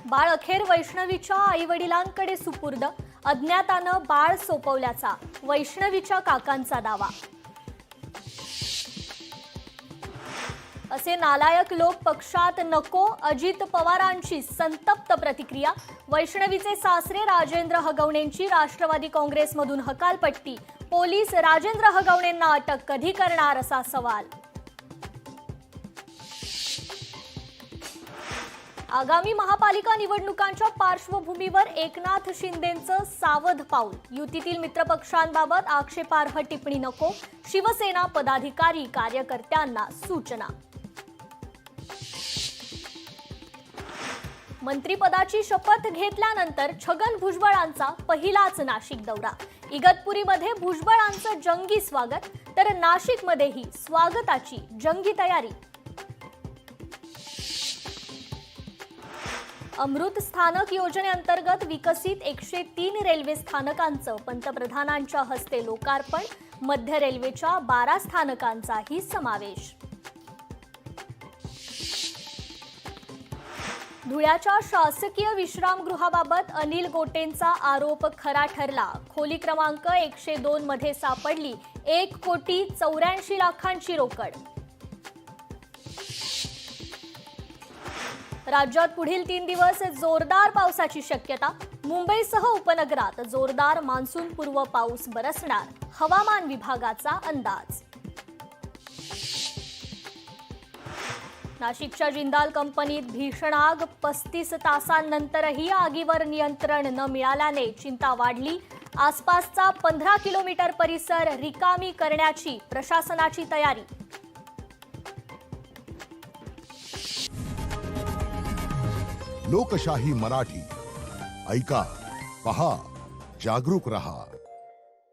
बाळ अखेर वैष्णवीच्या आईवडिलांकडे सुपूर्द, अज्ञातानं बाळ सोपवल्याचा वैष्णवीच्या काकांचा दावा। असे नालायक लोक पक्षात नको, अजित पवारांची संतप्त प्रतिक्रिया। वैष्णवीचे सासरे राजेंद्र हगवणेंची राष्ट्रवादी काँग्रेसमधून हकालपट्टी, पोलीस राजेंद्र हगवणेंना अटक कधी करणार असा सवाल। आगामी महापालिका निवडणुकांच्या पार्श्वभूमीवर एकनाथ शिंदेंचं सावध पाऊल, युतीतील मित्रपक्षांबाबत आक्षेपार्ह टिप्पणी नको, शिवसेना पदाधिकारी कार्यकर्त्यांना सूचना। मंत्रिपदाची शपथ घेतल्यानंतर छगन भुजबळांचा पहिलाच नाशिक दौरा। इगतपुरीमध्ये भुजबळांचं जंगी स्वागत, तर नाशिकमध्येही स्वागताची जंगी तयारी। अमृत स्थानक योजनेअंतर्गत विकसित 103 रेल्वे स्थानकांचं पंतप्रधानांच्या हस्ते लोकार्पण, मध्य रेल्वेच्या 12 स्थानकांचाही समावेश। धुळ्याच्या शासकीय विश्रामगृहाबाबत अनिल गोटेंचा आरोप खरा ठरला। खोली क्रमांक 102 मध्ये सापडली 1,84,00,000 रोकड। राज्यात पुढील 3 दिवस जोरदार पावसाची शक्यता, मुंबईसह उपनगरात जोरदार मान्सूनपूर्व पाऊस बरसणार, हवामान विभागाचा अंदाज। नाशिकच्या जिंदाल कंपनीत भीषण आग, 35 तासांनंतरही आगीवर नियंत्रण न मिळाल्याने चिंता वाढली। आसपासचा 15 किलोमीटर परिसर रिकामी करण्याची प्रशासनाची तयारी। लोकशाही मराठी ऐका, पहा, जागरूक रहा।